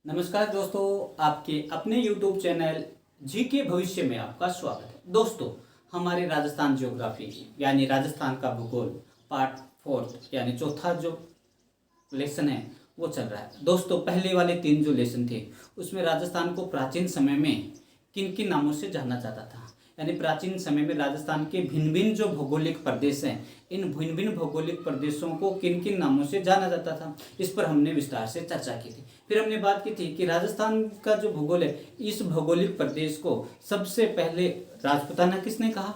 नमस्कार दोस्तों, आपके अपने YouTube चैनल जी के भविष्य में आपका स्वागत है। दोस्तों, हमारे राजस्थान ज्योग्राफी यानी राजस्थान का भूगोल पार्ट 4 यानी चौथा जो लेसन है वो चल रहा है। दोस्तों, पहले वाले 3 जो लेसन थे उसमें राजस्थान को प्राचीन समय में किन किन नामों से जाना जाता था, यानी प्राचीन समय में राजस्थान के भिन्न भिन्न जो भौगोलिक प्रदेश हैं, इन भिन्न भिन्न भौगोलिक प्रदेशों को किन किन नामों से जाना जाता था, इस पर हमने विस्तार से चर्चा की थी। फिर हमने बात की थी कि राजस्थान का जो भूगोल है, इस भौगोलिक प्रदेश को सबसे पहले राजपूताना किसने कहा,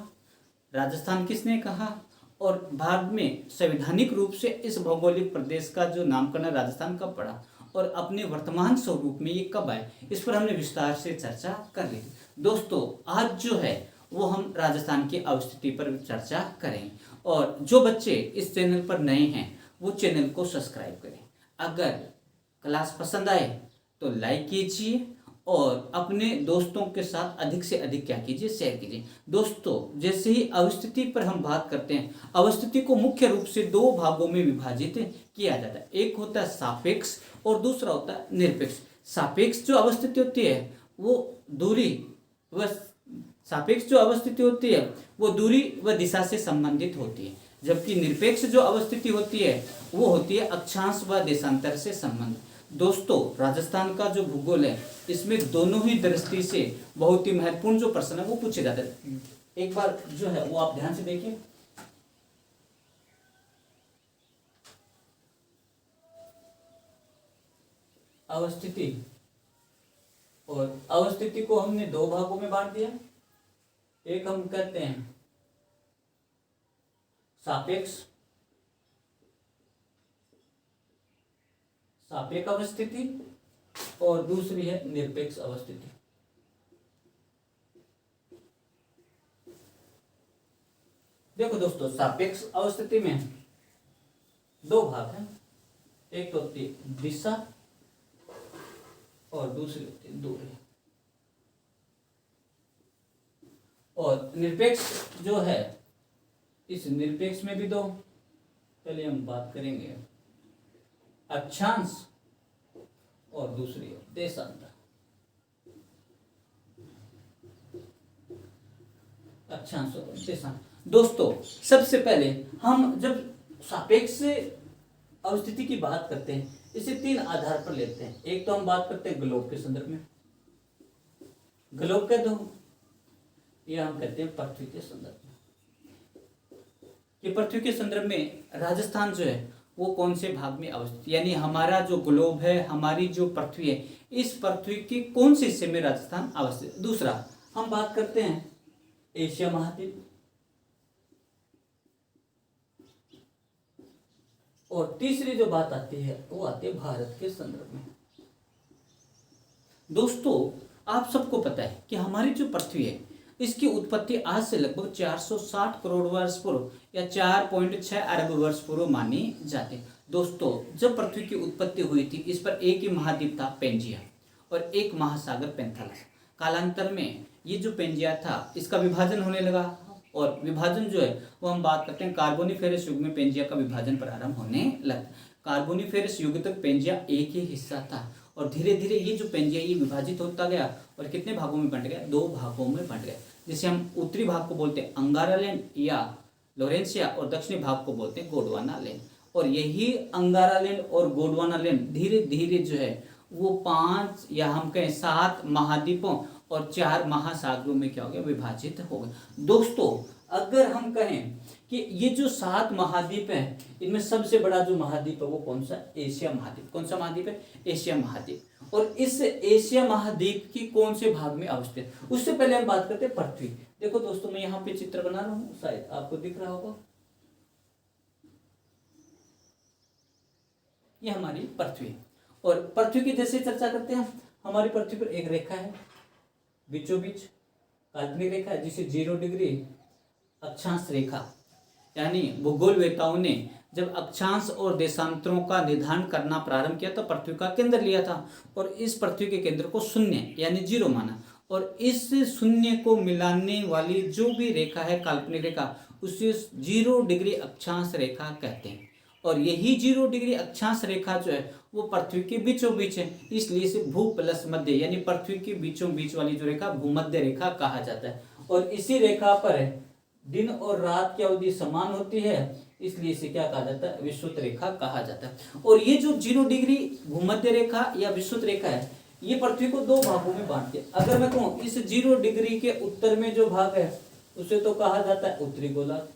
राजस्थान किसने कहा, और बाद में संवैधानिक रूप से इस भौगोलिक प्रदेश का जो नामकरण राजस्थान कब पड़ा और अपने वर्तमान स्वरूप में ये कब आए, इस पर हमने विस्तार से चर्चा कर ली थी। दोस्तों, आज जो है वो हम राजस्थान की अवस्थिति पर चर्चा करें, और जो बच्चे इस चैनल पर नए हैं वो चैनल को सब्सक्राइब करें। अगर क्लास पसंद आए तो लाइक कीजिए और अपने दोस्तों के साथ अधिक से अधिक क्या कीजिए, शेयर कीजिए। दोस्तों, जैसे ही अवस्थिति पर हम बात करते हैं, अवस्थिति को मुख्य रूप से 2 भागों में विभाजित किया जाता है। एक होता है सापेक्ष और दूसरा होता है निरपेक्ष। सापेक्ष जो अवस्थिति होती है वो दूरी व सापेक्ष जो अवस्थिति होती है वो दूरी व दिशा से संबंधित होती है, जबकि निरपेक्ष जो अवस्थिति होती है वो होती है अक्षांश व देशांतर से संबंधित। दोस्तों, राजस्थान का जो भूगोल है इसमें दोनों ही दृष्टि से बहुत ही महत्वपूर्ण जो प्रश्न है वो पूछे जाते हैं। एक बार जो है वो आप ध्यान से देखिए। अवस्थिति, और अवस्थिति को हमने 2 भागों में बांट दिया। एक हम कहते हैं सापेक्ष सापेक्ष अवस्थिति और दूसरी है निरपेक्ष अवस्थिति। देखो दोस्तों, सापेक्ष अवस्थिति में 2 भाग हैं, एक तो होती है दिशा और दूसरी होती है दूरी। और निरपेक्ष जो है, इस निरपेक्ष में भी 2, पहले हम बात करेंगे अक्षांश और दूसरी देशांतर। अक्षांश और देशांतर। दोस्तों, सबसे पहले हम जब सापेक्ष अवस्थिति की बात करते हैं इसे 3 आधार पर लेते हैं। एक तो हम बात करते हैं ग्लोब के संदर्भ में, ग्लोब के 2, या हम कहते हैं पृथ्वी के संदर्भ में। कि पृथ्वी के संदर्भ में राजस्थान जो है वो कौन से भाग में अवस्थित, यानी हमारा जो ग्लोब है, हमारी जो पृथ्वी है, इस पृथ्वी के कौन से हिस्से में राजस्थान अवस्थित। दूसरा हम बात करते हैं एशिया महाद्वीप, और तीसरी जो बात आती है वो आती है भारत के संदर्भ में। दोस्तों, आप सबको पता है कि हमारी जो पृथ्वी है इसकी उत्पत्ति आज से लगभग 460 करोड़ वर्ष पूर्व या 4.6 अरब वर्ष पूर्व मानी जाती है। दोस्तों, जब पृथ्वी की उत्पत्ति हुई थी इस पर एक ही महाद्वीप था पेंजिया और एक महासागर पेंथालस। कालांतर में ये जो पेंजिया था इसका विभाजन होने लगा, और विभाजन जो है वो हम बात करते हैं कार्बोनिफेरस युग में पेंजिया का विभाजन प्रारंभ होने लगा। कार्बोनिफेरस युग तक पेंजिया एक ही हिस्सा था, और धीरे धीरे ये जो पेंजिया ये विभाजित होता गया और कितने भागों में बंट गया, 2 भागों में बंट गया। जिसे हम उत्तरी भाग को बोलते हैं अंगारालैंड या लोरेंसिया, और दक्षिणी भाग को बोलते हैं गोंडवानालैंड। और यही अंगारालैंड और गोंडवानालैंड धीरे धीरे जो है वो 5 या हम कहें 7 महाद्वीपों और 4 महासागरों में क्या हो गया, विभाजित हो गया। दोस्तों, अगर हम कहें कि ये जो 7 महाद्वीप हैं इनमें सबसे बड़ा जो महाद्वीप है वो कौन सा, एशिया महाद्वीप। कौन सा महाद्वीप है, एशिया महाद्वीप। और इस एशिया महाद्वीप की कौन से भाग में अवस्थित, उससे पहले हम बात करते हैं पृथ्वी। देखो दोस्तों, मैं यहाँ पे चित्र बना रहा हूँ, शायद आपको दिख रहा होगा। ये हमारी पृथ्वी, और पृथ्वी की जैसे चर्चा करते हैं हमारी पृथ्वी पर एक रेखा है बीचों बीच, काल्पनिक रेखा है जिसे 0 डिग्री अक्षांश रेखा, यानी भूगोलवेताओं ने जब अक्षांश और देशांतरों का निर्धारण करना प्रारंभ किया तो पृथ्वी का केंद्र लिया था, और इस पृथ्वी के केंद्र को 0 यानी 0 माना, और इस 0 को मिलाने वाली जो भी रेखा है काल्पनिक रेखा उसे 0 डिग्री अक्षांश रेखा कहते हैं। और यही 0 डिग्री अक्षांश रेखा जो है वो पृथ्वी के बीचों बीच है, इसलिए इसे भू प्लस मध्य यानी पृथ्वी के बीचों बीच वाली जो रेखा भूमध्य रेखा कहा जाता है। और इसी रेखा पर दिन और रात की अवधि समान होती है, इसलिए इसे क्या कहा जाता है, विषुवत रेखा कहा जाता है। और ये जो 0 डिग्री भूमध्य रेखा या विषुवत रेखा है, ये पृथ्वी को 2 भागों में बांटती है। अगर मैं कहूँ इस 0 डिग्री के उत्तर में जो भाग है उसे तो कहा जाता है उत्तरी गोलार्ध,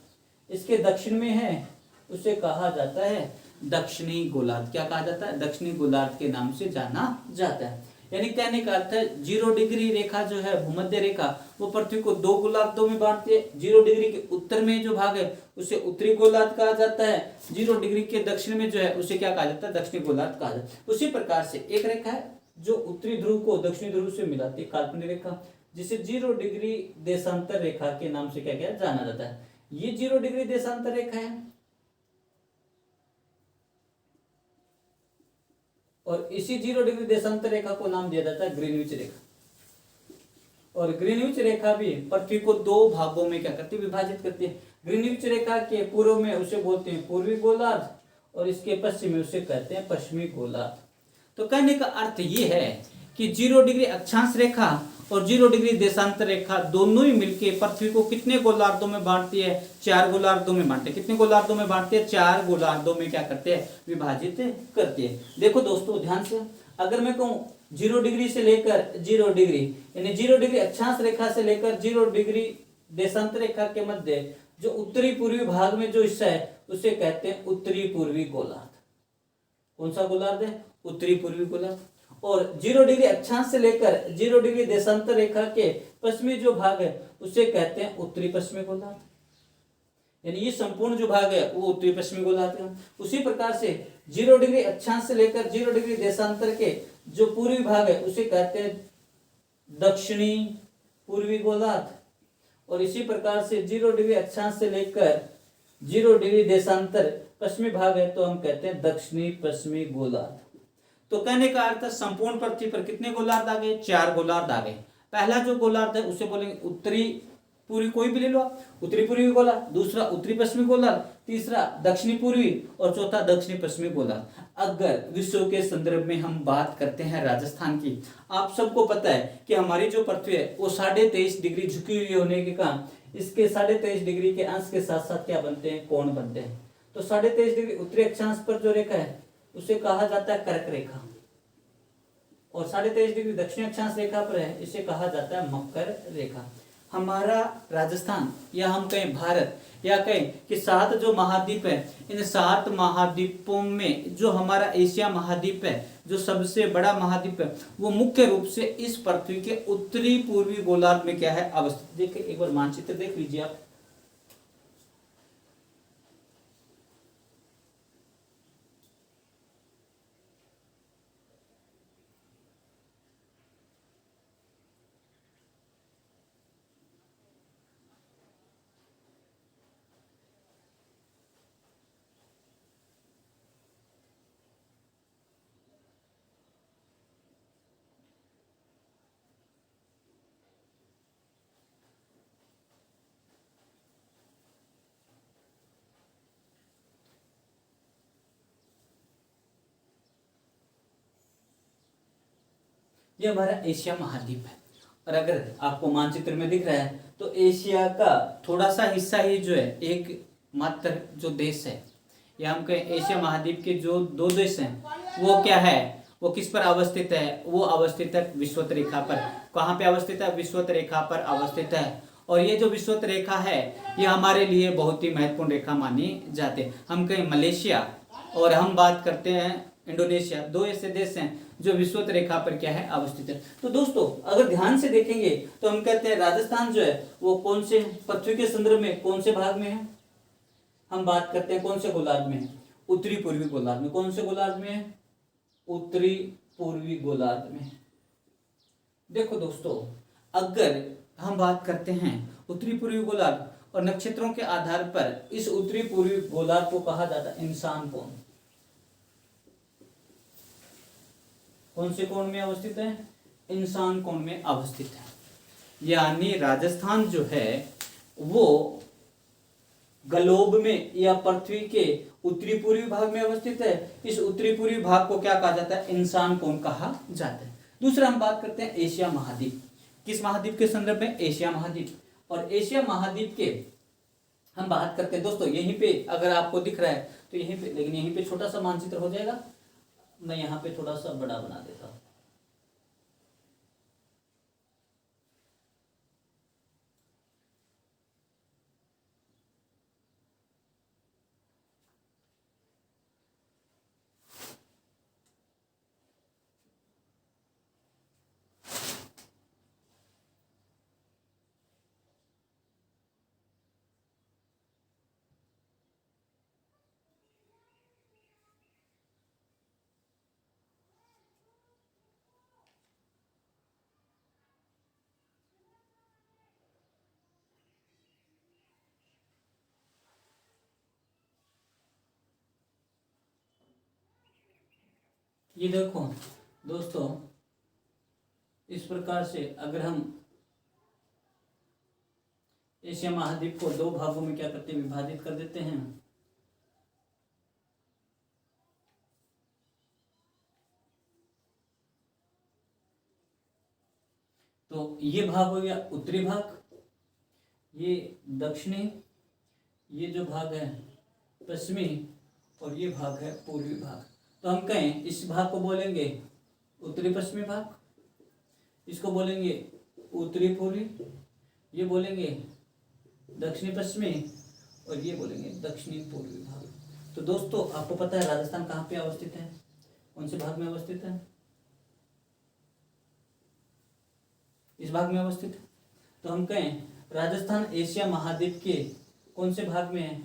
इसके दक्षिण में है उसे कहा जाता है दक्षिणी गोलार्ध। क्या कहा जाता है, दक्षिणी गोलार्ध के नाम से जाना जाता है। यानी कहने का अर्थ है 0 डिग्री रेखा जो है भूमध्य रेखा वो पृथ्वी को 2 गोलार्धों में बांटती है। 0 डिग्री के उत्तर में जो भाग है उसे उत्तरी गोलार्ध कहा जाता है, 0 डिग्री के दक्षिण में जो है उसे क्या कहा जाता है, दक्षिणी गोलार्ध कहा जाता है। उसी प्रकार से एक रेखा है जो उत्तरी ध्रुव को दक्षिणी ध्रुव से मिलाती है, काल्पनिक रेखा, जिसे 0 डिग्री देशांतर रेखा के नाम से क्या जाना जाता है। ये 0 डिग्री देशांतर रेखा है और इसी 0 डिग्री देशांतर रेखा को नाम दिया जाता है ग्रीनविच रेखा। और ग्रीनविच रेखा भी पृथ्वी को 2 भागों में क्या करती है, विभाजित करती है। ग्रीनविच रेखा के पूर्व में उसे बोलते हैं पूर्वी गोलार्ध और इसके पश्चिम में उसे कहते हैं पश्चिमी गोलार्ध। तो कहने का अर्थ ये है कि 0 डिग्री अक्षांश रेखा और 0 डिग्री देशांतर रेखा दोनों ही मिलकर पृथ्वी को कितने गोलार्धों में बांटती है, 4 गोलार्धों में बांटते हैं। कितने गोलार्धों में बांटते हैं, 4 गोलार्धों में क्या करते हैं, विभाजित करती है। देखो दोस्तों ध्यान से, अगर मैं कहूँ 0 डिग्री से लेकर 0 डिग्री यानी 0 डिग्री अक्षांश रेखा से लेकर 0 डिग्री देशांतर रेखा के मध्य जो उत्तरी पूर्वी भाग में जो हिस्सा है उसे कहते हैं उत्तरी पूर्वी गोलार्ध। कौन सा गोलार्ध है, उत्तरी पूर्वी गोलार्ध। और 0 डिग्री अक्षांश से लेकर 0 डिग्री देशांतर रेखा के पश्चिमी जो भाग है उसे कहते हैं उत्तरी पश्चिमी गोलार्ध। यानी ये संपूर्ण जो भाग है वो उत्तरी पश्चिमी गोलार्ध है। उसी प्रकार से 0 डिग्री अक्षांश से लेकर 0 डिग्री देशांतर के जो पूर्वी भाग है उसे कहते हैं दक्षिणी पूर्वी गोलार्ध। और इसी प्रकार से 0 डिग्री अक्षांश से लेकर 0 डिग्री देशांतर पश्चिमी भाग है तो हम कहते हैं दक्षिणी पश्चिमी गोलार्ध। तो कहने का अर्थ संपूर्ण पृथ्वी पर कितने गोलार्ध आ गए, 4 गोलार्ध आ गए। पहला जो गोलार्ध है उसे बोलेंगे उत्तरी पूर्वी, कोई भी ले लो आप, उत्तरी पूर्वी गोलार्ध, दूसरा उत्तरी पश्चिमी गोलार्ध, तीसरा दक्षिणी पूर्वी और चौथा दक्षिणी पश्चिमी गोलार्ध। अगर विश्व के संदर्भ में हम बात करते हैं राजस्थान की, आप सबको पता है कि हमारी जो पृथ्वी है वो 23.5 डिग्री झुकी हुई होने के कारण इसके 23.5 डिग्री के अंश के साथ साथ क्या बनते हैं, कोण बनते हैं। तो 23.5 डिग्री उत्तरी अक्षांश पर जो रेखा है उसे कहा जाता है कर्क रेखा और 23.5 डिग्री दक्षिण अक्षांश रेखा पर है इसे कहा जाता है मकर रेखा। हमारा राजस्थान या हम कहें भारत या कहें कि 7 जो महाद्वीप है, इन 7 महाद्वीपों में जो हमारा एशिया महाद्वीप है जो सबसे बड़ा महाद्वीप है वो मुख्य रूप से इस पृथ्वी के उत्तरी पूर्वी गोलार्ध में क्या है अवस्थित। देखिए एक बार मानचित्र देख लीजिए आप। ये हमारा एशिया महाद्वीप है और अगर आपको मानचित्र में दिख रहा है तो एशिया का थोड़ा सा हिस्सा ही जो है एक मात्र जो देश है या हम कहें एशिया महाद्वीप के जो 2 देश हैं वो क्या है, वो किस पर अवस्थित है, वो अवस्थित है विषुवत रेखा पर। कहाँ पे अवस्थित है, विषुवत रेखा पर अवस्थित है। और ये जो विषुवत रेखा है ये हमारे लिए बहुत ही महत्वपूर्ण रेखा मानी जाती है। हम कहें मलेशिया और हम बात करते हैं इंडोनेशिया, 2 ऐसे देश हैं जो विषुवत रेखा पर क्या है अवस्थित है। तो दोस्तों अगर ध्यान से देखेंगे तो हम कहते हैं राजस्थान जो है वो कौन से पृथ्वी के संदर्भ में कौन से भाग में है, हम बात करते हैं कौन से गोलार्ध में है, उत्तरी पूर्वी गोलार्ध में। कौन से गोलार्ध में है, उत्तरी पूर्वी गोलार्ध में। देखो दोस्तों अगर हम बात करते हैं उत्तरी पूर्वी गोलार्ध और नक्षत्रों के आधार पर इस उत्तरी पूर्वी गोलार्ध को कहा जाता है इंसान कोण। कौन से कोण में अवस्थित है, इंसान कोण में अवस्थित है। यानी राजस्थान जो है वो ग्लोब में या पृथ्वी के उत्तरी पूर्वी भाग में अवस्थित है। इस उत्तरी पूर्वी भाग को क्या कहा जाता है? इंसान कौन कहा जाता है। दूसरा हम बात करते हैं एशिया महाद्वीप। किस महाद्वीप के संदर्भ में? एशिया महाद्वीप। और एशिया महाद्वीप के हम बात करते हैं दोस्तों, यहीं पे अगर आपको दिख रहा है तो यहीं पे, लेकिन यहीं पे छोटा सा मानचित्र हो जाएगा, मैं यहाँ पे थोड़ा सा बड़ा बना देता हूँ। ये देखो दोस्तों, इस प्रकार से अगर हम एशिया महाद्वीप को दो भागों में क्या करते हैं? विभाजित कर देते हैं। तो ये भाग हो गया उत्तरी भाग, ये दक्षिणी, ये जो भाग है पश्चिमी, और ये भाग है पूर्वी भाग। तो हम कहें इस भाग को बोलेंगे उत्तरी पश्चिमी भाग, इसको बोलेंगे उत्तरी पूर्वी, ये बोलेंगे दक्षिणी पश्चिमी, और ये बोलेंगे दक्षिणी पूर्वी भाग। तो दोस्तों आपको पता है राजस्थान कहाँ पे अवस्थित है? कौन से भाग में अवस्थित है? इस भाग में अवस्थित है। तो हम कहें राजस्थान एशिया महाद्वीप के कौन से भाग में है?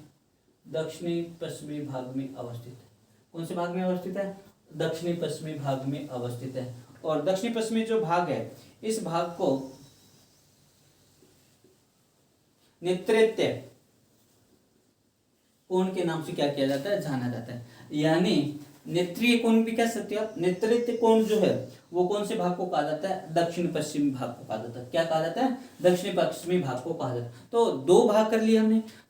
दक्षिणी पश्चिमी भाग में अवस्थित है। कौन से भाग में अवस्थित है? दक्षिणी पश्चिमी भाग में अवस्थित है। और दक्षिणी पश्चिमी जो भाग है, इस भाग को नेतृत्व कोण के नाम से क्या किया जाता है? जाना जाता है। यानी नेत्रीय कोण भी कह सकते हो आप। नेतृत्व कोण जो है वो कौन से भाग को कहा जाता है? दक्षिण पश्चिमी भाग को कहा जाता है। क्या कहा जाता है? दक्षिण पश्चिमी भाग को कहा जाता है। तो दो भाग कर लिए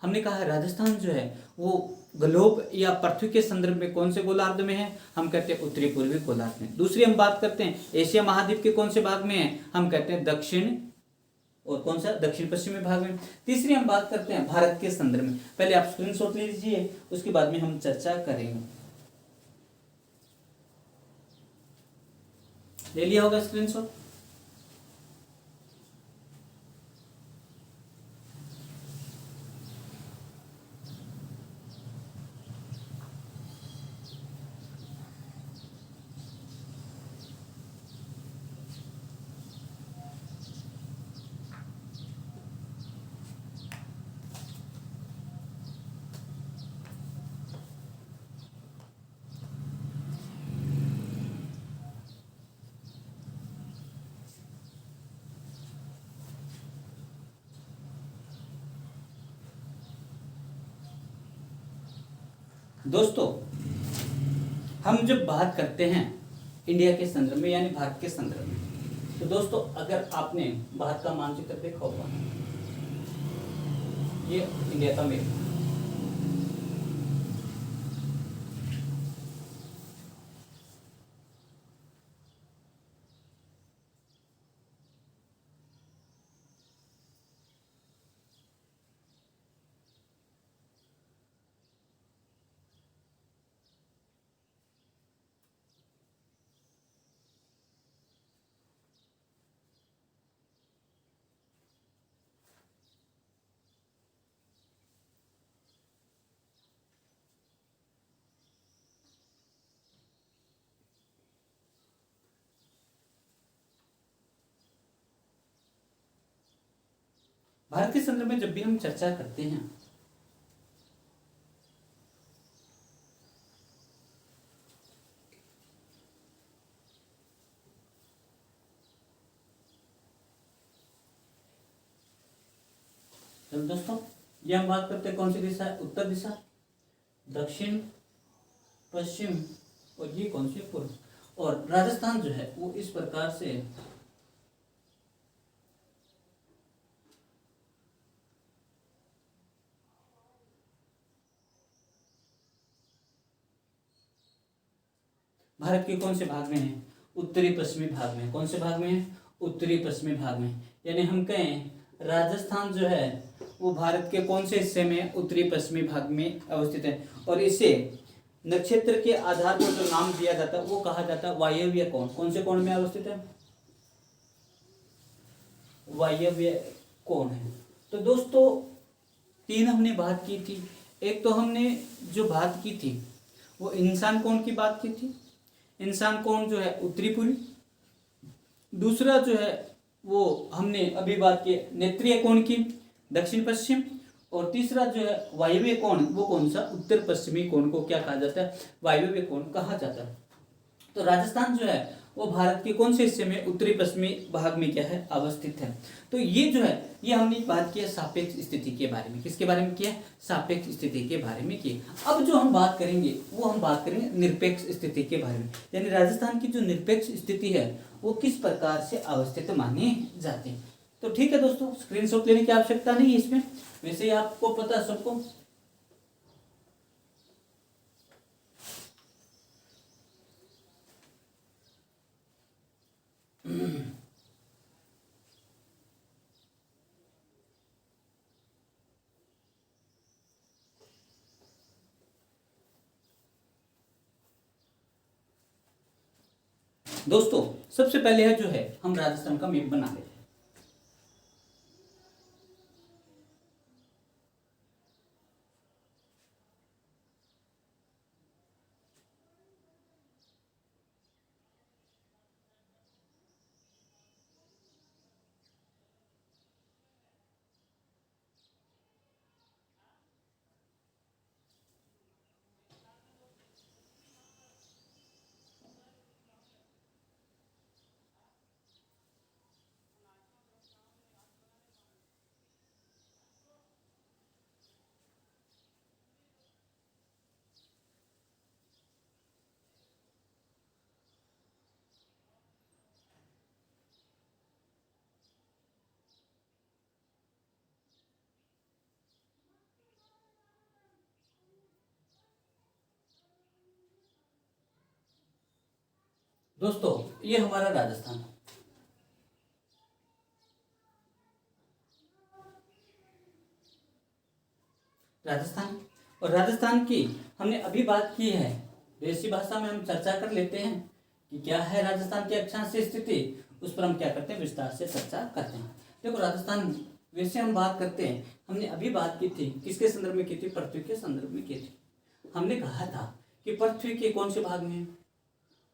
हमने कहा राजस्थान जो है वो ग्लोब या पृथ्वी के संदर्भ में कौन से गोलार्ध में है? हम कहते हैं उत्तरी पूर्वी गोलार्ध में। दूसरी हम बात करते हैं एशिया महाद्वीप के कौन से भाग में है? हम कहते हैं दक्षिण, और कौन सा? दक्षिण पश्चिमी भाग में। तीसरी हम बात करते हैं भारत के संदर्भ में। पहले आप स्क्रीनशॉट ले लीजिए, उसके बाद में हम चर्चा करेंगे। ले लिया होगा स्क्रीनशॉट? दोस्तों हम जब बात करते हैं इंडिया के संदर्भ में यानी भारत के संदर्भ में, तो दोस्तों अगर आपने भारत का मानचित्र देखा होगा, ये इंडिया का मैप, भारत के संदर्भ में जब भी हम चर्चा करते हैं चलो दोस्तों, ये हम बात करते हैं कौन सी दिशा है? उत्तर दिशा, दक्षिण, पश्चिम, और ये कौन सी? पूर्व। और राजस्थान जो है वो इस प्रकार से भारत के कौन से भाग में है? उत्तरी पश्चिमी भाग में। कौन से भाग में है? उत्तरी पश्चिमी भाग में। यानी हम कहें राजस्थान जो है वो भारत के कौन से हिस्से में? उत्तरी पश्चिमी भाग में अवस्थित है। और इसे नक्षत्र के आधार पर जो नाम दिया जाता है वो कहा जाता है वायव्य कोण। कौन से कोण में अवस्थित है? वायव्य कोण है। तो दोस्तों तीन हमने बात की थी। एक तो हमने जो बात की थी वो इंसान कोण की बात की थी। इंसान कोण जो है उत्तरी पूर्वी। दूसरा जो है वो हमने अभी बात की नेत्रीय कोण की, दक्षिण पश्चिम। और तीसरा जो है वायव्य कोण, वो कौन सा? उत्तर पश्चिमी कोण को क्या कहा जाता है? वायव्य कोण कहा जाता है। तो राजस्थान जो है वो भारत के कौन से हिस्से में? उत्तरी पश्चिमी भाग में क्या है? अवस्थित है। तो ये जो है ये हमने बात किया सापेक्ष स्थिति के बारे में। किसके बारे में किया? सापेक्ष स्थिति के बारे में की। अब जो हम बात करेंगे वो हम बात करेंगे निरपेक्ष स्थिति के बारे में। यानी राजस्थान की जो निरपेक्ष स्थिति है वो किस प्रकार से अवस्थित माने जाते हैं। तो ठीक है दोस्तों, स्क्रीनशॉट लेने की आवश्यकता नहीं है इसमें, वैसे ही आपको पता सबको। दोस्तों सबसे पहले है जो है हम राजस्थान का मैप बना लेते हैं। दोस्तों ये हमारा राजस्थान, राजस्थान और राजस्थान की हमने अभी बात की है। देसी भाषा में हम चर्चा कर लेते हैं कि क्या है राजस्थान की अक्षांशीय स्थिति, उस पर हम क्या करते हैं? विस्तार से चर्चा करते हैं। देखो राजस्थान वैसे हम बात करते हैं, हमने अभी बात की थी किसके संदर्भ में की थी? पृथ्वी के संदर्भ में की थी। हमने कहा था कि पृथ्वी के कौन से भाग में?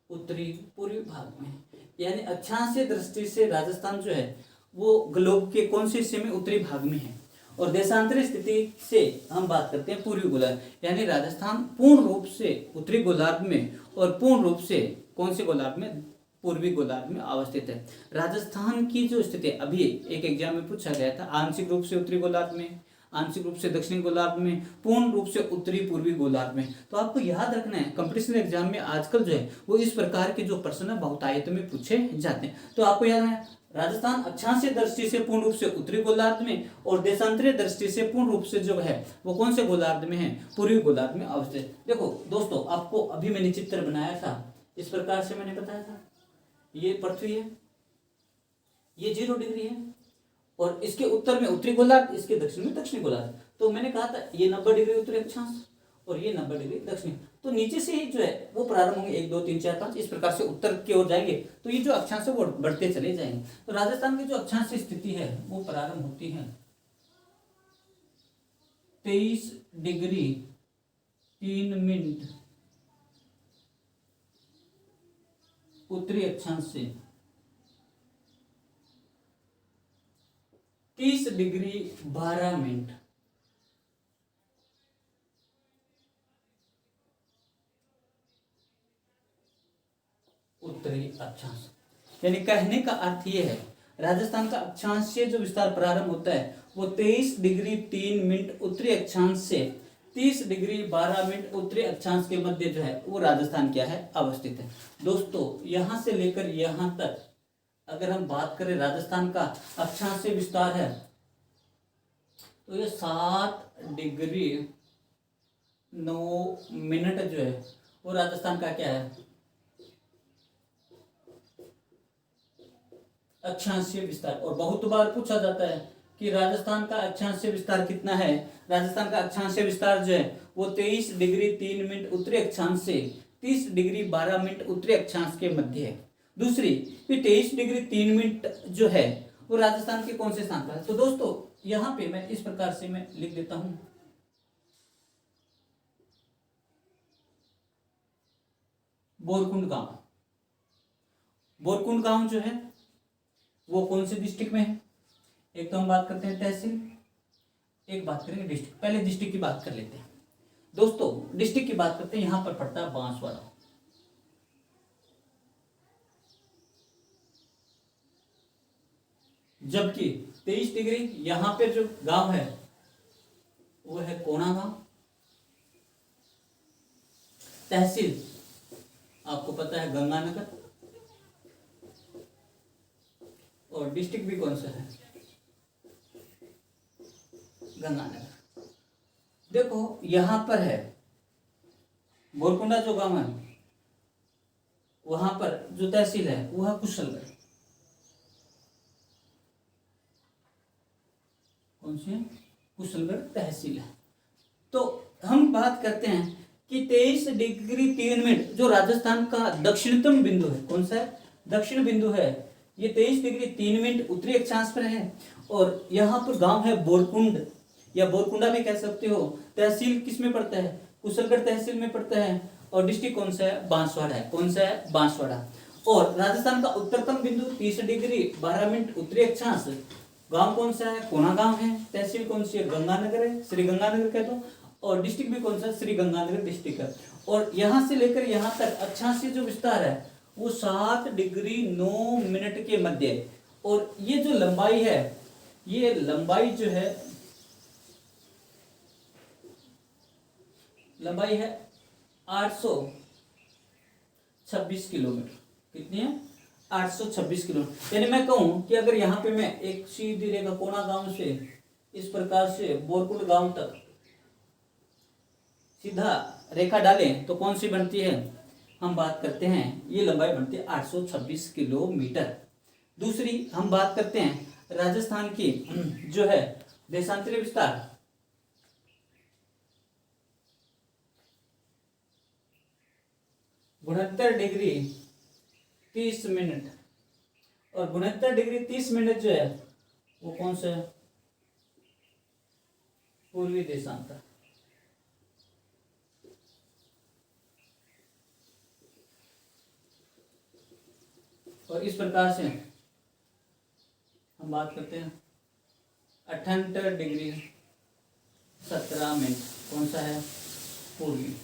उत्तरी पूर्वी भाग में। यानी अक्षांशीय दृष्टि से राजस्थान जो है वो ग्लोब के कौन से हिस्से में? उत्तरी भाग में है। और देशांतरी स्थिति से हम बात करते हैं पूर्वी गोलार्ध, यानी राजस्थान पूर्ण रूप से उत्तरी गोलार्ध में और पूर्ण रूप से कौन से गोलार्ध में? पूर्वी गोलार्ध में अवस्थित है। राजस्थान की जो स्थिति अभी एक एग्जाम में पूछा गया था, आंशिक रूप से उत्तरी गोलार्ध में, आंशिक रूप से दक्षिणी गोलार्ध में, पूर्ण रूप से उत्तरी पूर्वी गोलार्ध में। तो आपको याद रखना है कंपटीशन एग्जाम में आजकल जो है वो इस प्रकार के जो प्रश्न है बहुतायत में पूछे जाते हैं। तो आपको याद है राजस्थान अक्षांशीय दृष्टि से पूर्ण रूप से उत्तरी गोलार्ध में और देशांतरीय दृष्टि से पूर्ण रूप से जो है वो कौन से गोलार्ध में है? पूर्वी गोलार्ध में अवस्थित। देखो दोस्तों आपको अभी मैंने चित्र बनाया था, इस प्रकार से मैंने बताया था, ये पृथ्वी है, ये 0 डिग्री है और इसके उत्तर में उत्तरी गोलार्ध, इसके दक्षिण में दक्षिणी गोलार्ध। तो मैंने कहा था ये 90 डिग्री उत्तरी अक्षांश और ये 90 डिग्री दक्षिणी। तो नीचे से ही जो है वो प्रारंभ होंगे 1 2 3 4 5 इस प्रकार से उत्तर की ओर जाएंगे। तो ये जो अक्षांश है वो बढ़ते चले जाएंगे। तो राजस्थान की जो अक्षांश स्थिति है वो प्रारंभ होती है 23 डिग्री 3 मिनट उत्तरी अक्षांश से 30 डिग्री 12 मिनट उत्तरी अक्षांश। यानी कहने का अर्थ यह है राजस्थान का अक्षांशीय जो विस्तार प्रारंभ होता है वो 23 डिग्री 3 मिनट उत्तरी अक्षांश से 30 डिग्री 12 मिनट उत्तरी अक्षांश के मध्य जो है वो राजस्थान क्या है? अवस्थित है। दोस्तों यहां से लेकर यहां तक अगर हम बात करें राजस्थान का अक्षांशीय विस्तार है तो ये 7 डिग्री 9 मिनट जो है वो राजस्थान का क्या है? अक्षांशीय विस्तार। और बहुत बार पूछा जाता है कि राजस्थान का अक्षांशीय विस्तार कितना है। राजस्थान का अक्षांशीय विस्तार जो है वो 23 डिग्री 3 मिनट उत्तरी अक्षांश से 30 डिग्री 12 मिनट उत्तरी अक्षांश के मध्य है। दूसरी कि 23 डिग्री 3 मिनट जो है वो राजस्थान के कौन से स्थान पर है। तो दोस्तों यहाँ पे मैं इस प्रकार से मैं लिख देता हूं, बोरकुंड गांव। बोरकुंड गांव जो है वो कौन से डिस्ट्रिक्ट में है। एक तो हम बात करते हैं तहसील, एक बात करेंगे डिस्ट्रिक्ट। पहले डिस्ट्रिक्ट की बात कर लेते हैं दोस्तों। डिस्ट्रिक्ट की बात करते हैं, यहां पर पड़ता है बांसवाड़ा। जबकि 23 डिग्री यहां पे जो गांव है वो है कोना गांव। तहसील आपको पता है गंगानगर, और डिस्ट्रिक्ट भी कौन सा है, गंगानगर। देखो यहां पर है बोरकुंडा जो गांव है, वहां पर जो तहसील है वह कुशलगढ़। कौन सी है, कुशलगढ़ तहसील है। तो हम बात करते हैं कि 23 डिग्री 3 मिनट जो राजस्थान का दक्षिणतम बिंदु है, कौन सा है, दक्षिण बिंदु है, ये 23 डिग्री 3 मिनट उत्तरी अक्षांश पर है। और यहाँ पर गांव है बोरकुंड या बोरकुंडा भी कह सकते हो। तहसील किस में पड़ता है, कुशलगढ़ तहसील में पड़ता है। और डिस्ट्रिक्ट कौन सा है, बांसवाड़ा है। कौन सा है, बांसवाड़ा। और राजस्थान का उत्तरतम बिंदु 30 डिग्री 12 मिनट उत्तरी अक्षांश, गांव कौन सा है, कोना गांव है। तहसील कौन सी है, गंगानगर है, श्री गंगानगर कह दो। और डिस्ट्रिक्ट भी कौन सा, श्री गंगानगर डिस्ट्रिक्ट है। और यहां से लेकर यहां तक अक्षांशीय जो विस्तार है वो 7 डिग्री 9 मिनट के मध्य है। और ये जो लंबाई है, ये लंबाई जो है, लंबाई है 826 किलोमीटर। कितनी है, 826 किलोमीटर। यानी मैं कहूं कि अगर यहाँ पे मैं एक सीधी रेखा कोना गांव से इस प्रकार से बोरकुंड गांव तक सीधा रेखा डालें तो कौन सी बनती है, हम बात करते हैं ये लंबाई बनती है 826 किलोमीटर। दूसरी हम बात करते हैं राजस्थान की जो है देशांतरीय विस्तार। गुणहत्तर डिग्री 30 मिनट, और 69 डिग्री 30 मिनट जो है वो कौन सा है, पूर्वी देशांतर। और इस प्रकार से हम बात करते हैं 78 डिग्री 17 मिनट, कौन सा है, पूर्वी।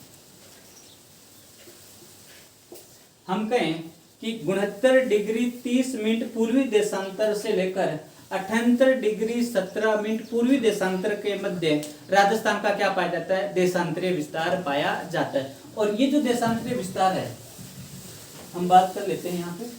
हम कहें कि 69 डिग्री 30 मिनट पूर्वी देशांतर से लेकर 78 डिग्री 17 मिनट पूर्वी देशांतर के मध्य राजस्थान का क्या पाया जाता है, देशांतरीय विस्तार पाया जाता है। और ये जो देशांतरीय विस्तार है हम बात कर लेते हैं यहाँ पे।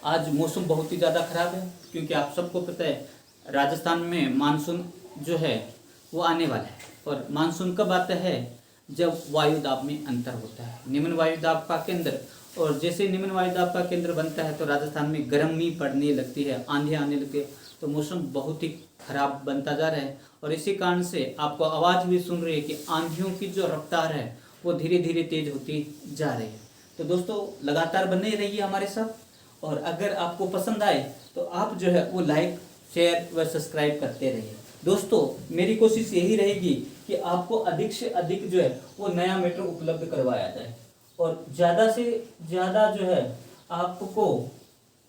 आज मौसम बहुत ही ज़्यादा खराब है क्योंकि आप सबको पता है राजस्थान में मानसून जो है वो आने वाला है। और मानसून कब आता है, जब वायु दाब में अंतर होता है, निम्न वायु दाब का केंद्र। और जैसे निम्न वायु दाब का केंद्र बनता है तो राजस्थान में गर्मी पड़ने लगती है, आंधी आने लगती है, तो मौसम बहुत ही खराब बनता जा रहा है। और इसी कारण से आपको आवाज़ भी सुन रही है कि आंधियों की जो रफ्तार है वो धीरे धीरे तेज होती जा रही है। तो दोस्तों लगातार बने रहिए हमारे साथ, और अगर आपको पसंद आए तो आप जो है वो लाइक शेयर व सब्सक्राइब करते रहिए। दोस्तों मेरी कोशिश यही रहेगी कि आपको अधिक से अधिक जो है वो नया मैटर उपलब्ध करवाया जाए, और ज़्यादा से ज़्यादा जो है आपको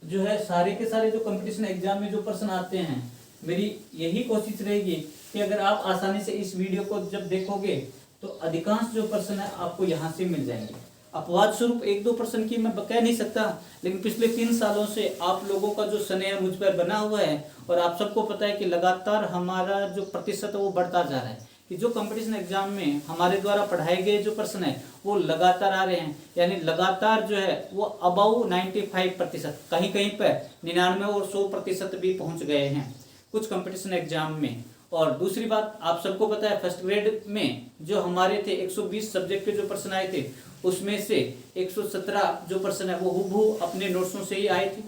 जो है सारे के सारे जो कंपटीशन एग्जाम में जो प्रश्न आते हैं, मेरी यही कोशिश रहेगी कि अगर आप आसानी से इस वीडियो को जब देखोगे तो अधिकांश जो प्रश्न है आपको यहाँ से मिल जाएंगे। अपवाद स्वरूप 1-2% की मैं कह नहीं सकता, लेकिन पिछले 3 सालों से आप लोगों का जो स्नेह मुझ पर बना हुआ है, और आप सबको पता है कि लगातार हमारा जो प्रतिशत है वो बढ़ता जा रहा है, कि जो कंपटीशन एग्जाम में हमारे द्वारा पढ़ाए गए जो प्रश्न है वो लगातार आ रहे हैं। यानी लगातार जो है वो अबाउ 95%, कहीं कहीं पर 99 और 100% भी पहुँच गए हैं कुछ कंपटीशन एग्जाम में। और दूसरी बात आप सबको पता है फर्स्ट ग्रेड में जो हमारे थे 120 सब्जेक्ट के जो प्रश्न आए थे उसमें से 117 जो प्रश्न है वो हूबहू अपने नोट्सों से ही आए थे।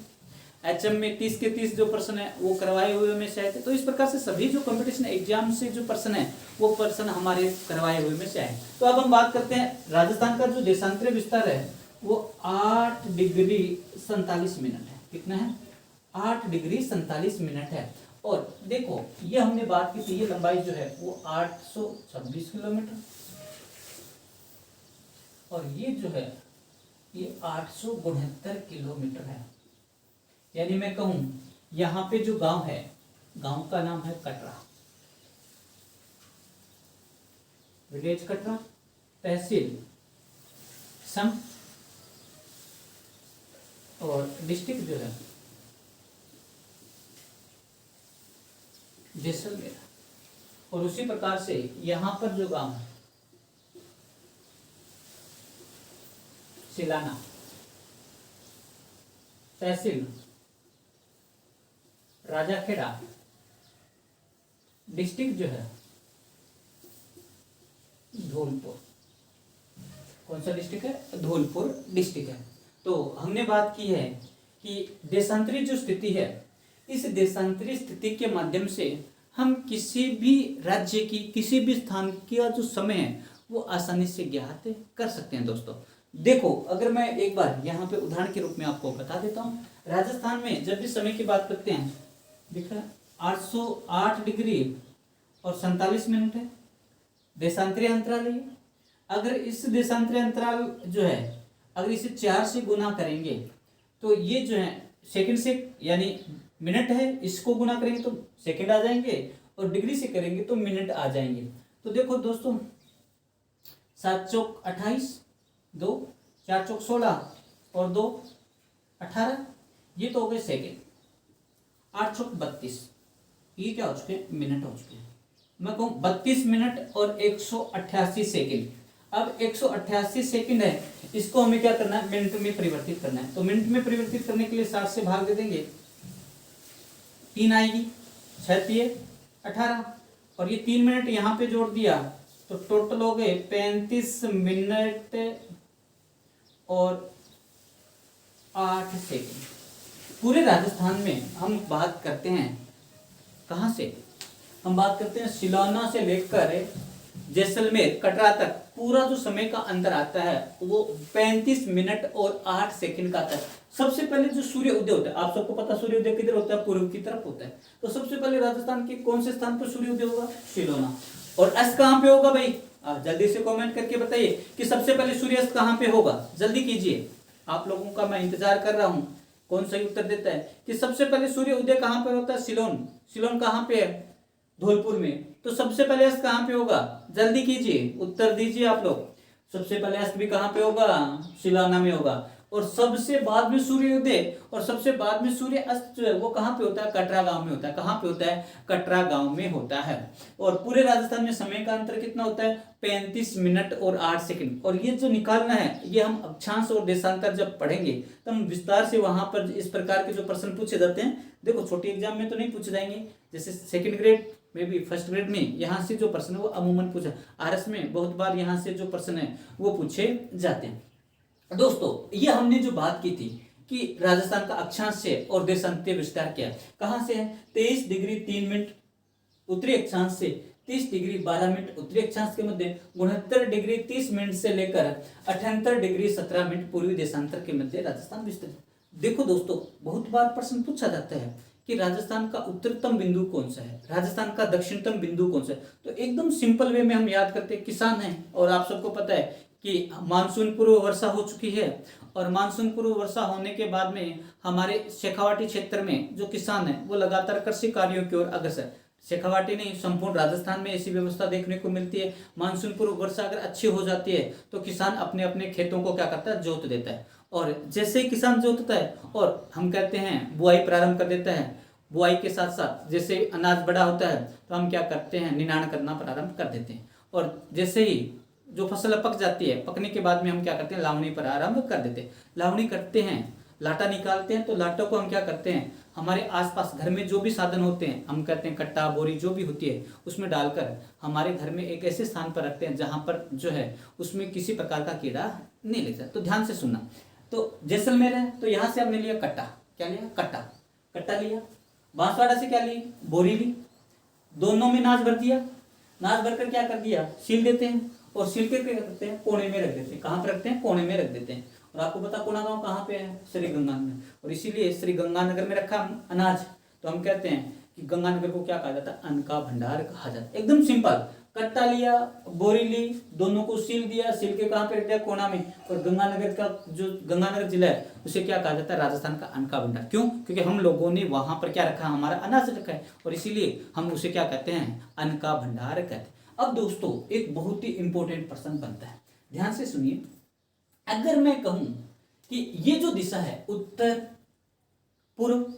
HM में 30 के 30 जो पर्सन है वो करवाए हुए में से आए थे। तो इस प्रकार से सभी जो कंपटीशन एग्जाम से जो पर्सन है वो पर्सन हमारे करवाए हुए में से आए। तो अब हम बात करते हैं राजस्थान का जो देशांतरीय विस्तार है वो 8 डिग्री 47 मिनट है। कितना है? 8 डिग्री 47 मिनट है। और देखो ये हमने बात की थी, ये लंबाई जो है वो 826 किलोमीटर और ये जो है ये 869 किलोमीटर है। यानी मैं कहूं यहाँ पे जो गांव है, गांव का नाम है कटरा, विलेज कटरा, तहसील सम और डिस्ट्रिक्ट जो है जैसलमेर। और उसी प्रकार से यहाँ पर जो गांव है सिलाना, तहसील राजाखेड़ा, डिस्ट्रिक्ट जो है धौलपुर। कौन सा डिस्ट्रिक्ट है? धौलपुर डिस्ट्रिक्ट है। तो हमने बात की है कि देशांतरी जो स्थिति है, इस देशांतरी स्थिति के माध्यम से हम किसी भी राज्य की किसी भी स्थान का जो समय है वो आसानी से ज्ञात कर सकते हैं। दोस्तों देखो, अगर मैं एक बार यहाँ पे उदाहरण के रूप में आपको बता देता हूँ, राजस्थान में जब भी समय की बात करते हैं, दिख रहा है 808 डिग्री और 47 मिनट है देशांतरीय अंतराल है। अगर इस देशांतरीय अंतराल जो है अगर इसे 4 से गुना करेंगे तो ये जो है सेकंड से, यानी मिनट है, इसको गुना करेंगे तो सेकंड आ जाएंगे और डिग्री से करेंगे तो मिनट आ जाएंगे। तो देखो दोस्तों, 7 चौक 28, 2 4 चौक 16 और 2 18, ये तो हो गए सेकेंड। 8 चौक 32, ये क्या हो चुके हैं? मिनट हो चुके हैं। मैं कहूँ 32 मिनट और 188 सेकेंड। अब 188 सेकेंड है, इसको हमें क्या करना है? मिनट में परिवर्तित करना है। तो मिनट में परिवर्तित करने के लिए 60 से भाग दे देंगे, 3 आएगी, 6 18 और ये 3 मिनट यहाँ पे जोड़ दिया तो टोटल हो गए 35 मिनट और 8 सेकेंड। पूरे राजस्थान में हम बात करते हैं, कहाँ से? हम बात करते हैं सिलोना से लेकर जैसलमेर कटरा तक पूरा जो समय का अंतर आता है वो 35 मिनट और 8 सेकंड का आता है। सबसे पहले जो सूर्य उदय होता है, आप सबको पता सूर्य उदय किधर होता है? पूर्व की तरफ होता है। तो सबसे पहले राजस्थान के कौन से स्थान पर सूर्य उदय होगा? सिलोना। और अस्त कहाँ पे होगा भाई? आप जल्दी से कमेंट करके बताइए कि सबसे पहले सूर्यास्त कहाँ पे होगा। जल्दी कीजिए, आप लोगों का मैं इंतजार कर रहा हूँ कौन सही उत्तर देता है कि सबसे पहले सूर्य उदय कहाँ पर होता है? सिलोन। सिलोन कहाँ पे है? धौलपुर में। तो सबसे पहले अस्त कहाँ पे होगा? जल्दी कीजिए, उत्तर दीजिए आप लोग। सबसे पहले अस्त भी कहाँ पे होगा? सिलाना में होगा। और सबसे बाद में सूर्योदय और सबसे बाद में सूर्य अस्त जो है वो कहाँ पे होता है? कटरा गांव में होता है। कहाँ पे होता है? कटरा गांव में होता है। और पूरे राजस्थान में समय का अंतर कितना होता है? 35 मिनट और 8 सेकंड। और ये जो निकालना है ये हम अक्षांश और देशांतर जब पढ़ेंगे तो हम विस्तार से वहां पर इस प्रकार के जो प्रश्न पूछे जाते हैं, देखो छोटे एग्जाम में तो नहीं पूछे जाएंगे, जैसे सेकंड ग्रेड में भी, फर्स्ट ग्रेड में यहाँ से जो प्रश्न है वो अमूमन पूछा, आरएस में बहुत बार यहाँ से जो प्रश्न है वो पूछे जाते हैं। दोस्तों ये हमने जो बात की थी कि राजस्थान का अक्षांश से और देशांतरीय विस्तार क्या है, कहाँ से है? 23 डिग्री 3 मिनट उत्तरी अक्षांश से 30 डिग्री 12 मिनट उत्तरी अक्षांश के मध्य, 69 डिग्री 30 मिनट से लेकर 78 डिग्री 17 मिनट पूर्वी देशांतर के मध्य राजस्थान विस्तृत। देखो दोस्तों, बहुत बार प्रश्न पूछा जाता है कि राजस्थान का उत्तरतम बिंदु कौन सा है, राजस्थान का दक्षिणतम बिंदु कौन सा है। तो एकदम सिंपल वे में हम याद करते हैं, किसान है और आप सबको पता है कि मानसून पूर्व वर्षा हो चुकी है और मानसून पूर्व वर्षा होने के बाद में हमारे शेखावाटी क्षेत्र में जो किसान है वो लगातार कृषि कार्यों की ओर अग्रसर, शेखावाटी नहीं संपूर्ण राजस्थान में ऐसी व्यवस्था देखने को मिलती है। मानसून पूर्व वर्षा अगर अच्छी हो जाती है तो किसान अपने अपने खेतों को क्या करता है? जोत देता है। और जैसे ही किसान जोतता है और हम कहते हैं बुआई प्रारंभ कर देता है, बुआई के साथ साथ जैसे अनाज बड़ा होता है तो हम क्या करते हैं? निनाण करना प्रारंभ कर देते हैं। और जैसे ही जो फसल पक जाती है, पकने के बाद में हम क्या करते हैं? लावणी प्रारंभ कर देते हैं। लावणी करते हैं, लाटा निकालते हैं, तो लाटों को हम क्या करते हैं? हमारे आसपास घर में जो भी साधन होते हैं, हम कहते हैं कट्टा बोरी जो भी होती है, उसमें डालकर हमारे घर में एक ऐसे स्थान पर रखते हैं जहां पर जो है उसमें किसी प्रकार का कीड़ा नहीं लग जाए। तो ध्यान से सुनना। तो जैसलमेर है तो यहाँ से हमने लिया कट्टा, क्या लिया, कट्टा, कट्टा लिया। बांसवाड़ा से क्या ली, बोरी ली। दोनों में नाच भर दिया, नाच भरकर क्या कर दिया, सील देते हैं, और सील के क्या करते हैं, कोने में रख देते हैं। कहाँ पर रखते हैं, कोने में रख देते हैं। और आपको पता कोना गांव कहाँ पे है, श्री गंगानगर, और इसीलिए श्री गंगानगर में रखा अनाज, तो हम कहते हैं कि गंगानगर को क्या कहा जाता है, अन्न का भंडार कहा जाता है। एकदम सिंपल, कट्टा लिया, बोरी ली, दोनों को सील दिया, सील के कहाँ पे रख दिया, कोना में। और गंगानगर का जो गंगानगर जिला है उसे क्या कहा जाता है, राजस्थान का अन्न का भंडार। क्यों, क्योंकि हम लोगों ने वहां पर क्या रखा, हमारा अनाज रखा है, और इसीलिए हम उसे क्या कहते हैं, अन्न का भंडार कहते हैं। अब दोस्तों एक बहुत ही इंपॉर्टेंट प्रश्न बनता है, ध्यान से सुनिए। अगर मैं कहूं कि ये जो दिशा है उत्तर पूर्व,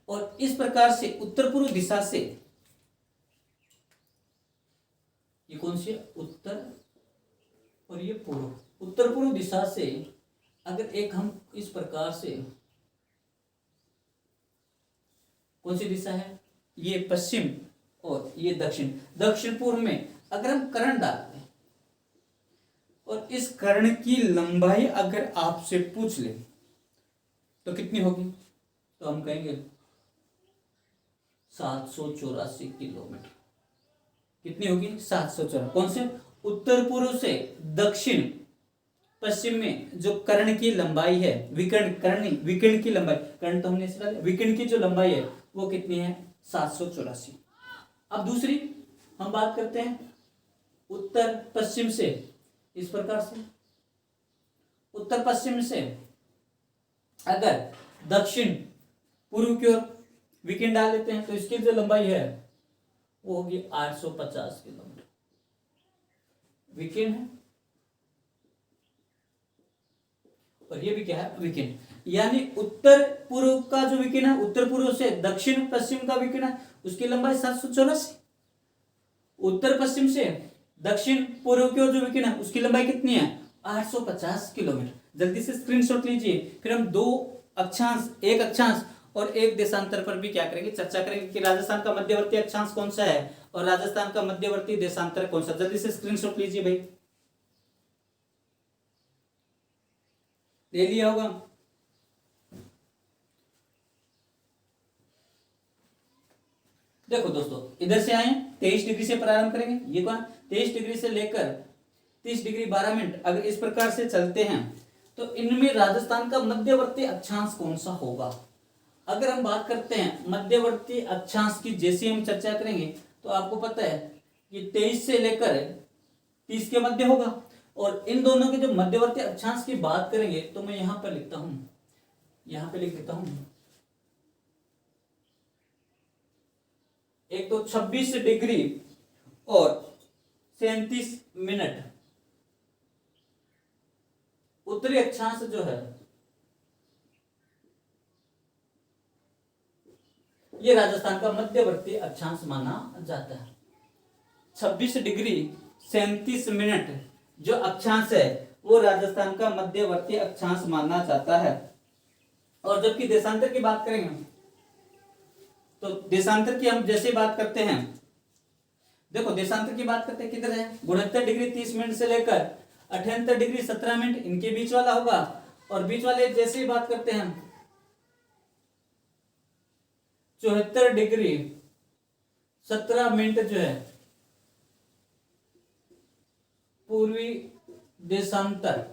और इस प्रकार से उत्तर पूर्व दिशा से, ये कौन सी है, उत्तर, और ये पूर्व, उत्तर पूर्व दिशा से अगर एक हम इस प्रकार से, कौन सी दिशा है, ये पश्चिम और ये दक्षिण, दक्षिण पूर्व में अगर हम कर्ण डालते हैं, और इस कर्ण की लंबाई अगर आपसे पूछ ले तो कितनी होगी, तो हम कहेंगे 784 किलोमीटर। कितनी होगी, 784। कौन से, उत्तर पूर्व से दक्षिण पश्चिम में जो कर्ण की लंबाई है, विकर्ण, कर्ण नहीं, विकर्ण की लंबाई, कर्ण तो हमने इस डाला, विकर्ण की जो लंबाई है वो कितनी है, 784। अब दूसरी हम बात करते हैं उत्तर पश्चिम से, इस प्रकार से उत्तर पश्चिम से अगर दक्षिण पूर्व की ओर विकर्ण डाल लेते हैं, तो इसकी जो लंबाई है वो होगी 850 किलोमीटर। विकर्ण है, और ये भी क्या है, विकर्ण, यानी उत्तर पूर्व का जो विकर्ण है, उत्तर पूर्व से दक्षिण पश्चिम का विकर्ण है, उसकी लंबाई 784। उत्तर पश्चिम से दक्षिण पूर्व की ओर जो विकर्ण है उसकी लंबाई कितनी है, 850 किलोमीटर। जल्दी से स्क्रीनशॉट लीजिए, फिर हम दो अक्षांश, एक अक्षांश और एक देशांतर पर भी क्या करेंगे, चर्चा करेंगे कि राजस्थान का मध्यवर्ती अक्षांश कौन सा है और राजस्थान का मध्यवर्ती देशांतर कौन सा। जल्दी से स्क्रीनशॉट लीजिए भाई, ले लिया होगा। देखो दोस्तों, इधर से आए 23 डिग्री से प्रारंभ करेंगे, ये कौन, 23 डिग्री से लेकर 30 डिग्री 12 मिनट अगर इस प्रकार से चलते हैं, तो इनमें राजस्थान का मध्यवर्ती अक्षांश कौन सा होगा। अगर हम बात करते हैं मध्यवर्ती अक्षांश की, जैसे हम चर्चा करेंगे, तो आपको पता है कि 23 से लेकर 30 के मध्य होगा, और इन दोनों के जो मध्यवर्ती अक्षांश की बात करेंगे तो मैं यहां पर लिखता हूं, यहां पे लिख देता हूं, एक तो 26 डिग्री और 37 मिनट उत्तरी अक्षांश जो है ये राजस्थान का मध्यवर्ती अक्षांश माना जाता है। 26 डिग्री 37 मिनट जो अक्षांश है वो राजस्थान का मध्यवर्ती अक्षांश माना जाता है। और जबकि देशांतर की बात करेंगे, तो देशांतर की हम जैसे बात करते हैं, देखो देशांतर की बात करते हैं किधर है, 69 डिग्री 30 मिनट से लेकर 78 डिग्री 17 मिनट इनके बीच वाला होगा। और बीच वाले जैसे ही बात करते हैं 74 डिग्री 17 मिनट जो है पूर्वी देशांतर,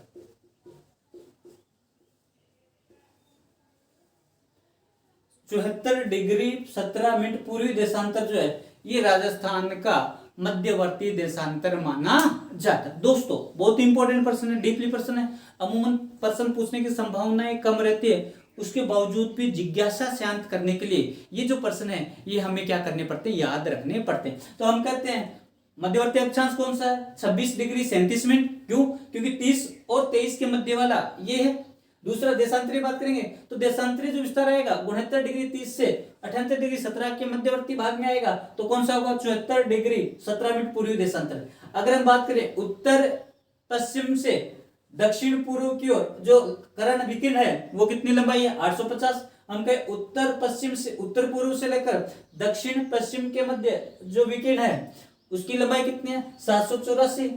चौहत्तर डिग्री 17 मिनट पूर्वी देशांतर जो है ये राजस्थान का मध्यवर्ती देशांतर माना जाता है। दोस्तों बहुत इंपॉर्टेंट प्रश्न है, डीपली प्रश्न है, अमूमन प्रश्न पूछने की संभावनाएं कम रहती है, उसके बावजूद भी जिज्ञासा शांत करने के लिए ये जो प्रश्न है ये हमें क्या करने पड़ते हैं, याद रखने पड़ते हैं। तो हम कहते हैं मध्यवर्ती अक्षांश कौन सा है, 26 डिग्री 37 मिनट, क्यों, क्योंकि 30 और 23 के मध्य वाला ये है। दूसरा देशांतरी बात करेंगे तो देशांतरी जो विस्तार आएगा 69 डिग्री 30 से 78 डिग्री 17 के मध्यवर्ती भाग में आएगा, तो कौन सा होगा, 74 डिग्री 17 मिनट पूर्वी देशांतर। अगर हम बात करें उत्तर पश्चिम से दक्षिण पूर्व की ओर जो कर्ण विकीर्ण है वो कितनी लंबाई है, 850। हम कहे उत्तर पश्चिम से, उत्तर पूर्व से लेकर दक्षिण पश्चिम के मध्य जो विकीर्ण है उसकी लंबाई कितनी है, 784।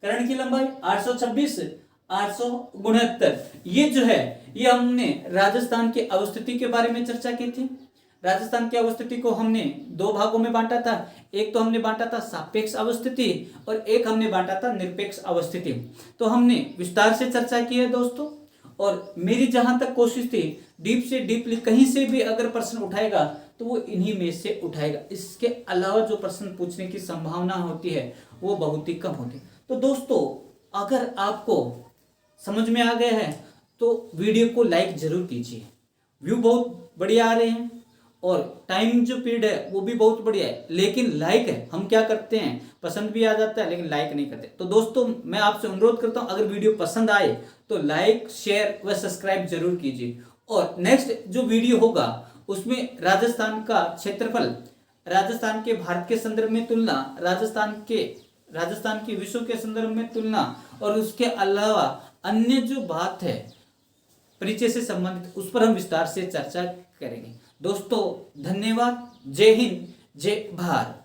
कर्ण की लंबाई 826, 869। ये जो है ये हमने राजस्थान की अवस्थिति के बारे में चर्चा की थी। राजस्थान की अवस्थिति को हमने दो भागों में बांटा था। एक तो हमने बांटा था सापेक्ष अवस्थिति और एक हमने बांटा था निरपेक्ष अवस्थिति। तो हमने विस्तार से चर्चा की है दोस्तों, और मेरी जहां तक कोशिश थी डीप से डीपली कहीं से भी अगर प्रश्न उठाएगा तो वो इन्हीं में से उठाएगा। इसके अलावा जो प्रश्न पूछने की संभावना होती है वो बहुत ही कम होती है। तो दोस्तों अगर आपको समझ में आ गया है तो वीडियो को लाइक जरूर कीजिए। व्यू बहुत बढ़िया आ रहे हैं और टाइम जो पीरियड है वो भी बहुत बढ़िया है, लेकिन लाइक है हम क्या करते हैं, पसंद भी आ जाता है लेकिन लाइक नहीं करते। तो दोस्तों मैं आपसे अनुरोध करता हूं अगर वीडियो पसंद आए तो लाइक शेयर व सब्सक्राइब जरूर कीजिए। और नेक्स्ट जो वीडियो होगा उसमें राजस्थान का क्षेत्रफल, राजस्थान के भारत के संदर्भ में तुलना, राजस्थान की विश्व के संदर्भ में तुलना और उसके अलावा अन्य जो बात है परिचय से संबंधित उस पर हम विस्तार से चर्चा करेंगे। दोस्तों धन्यवाद। जय हिंद, जय भारत।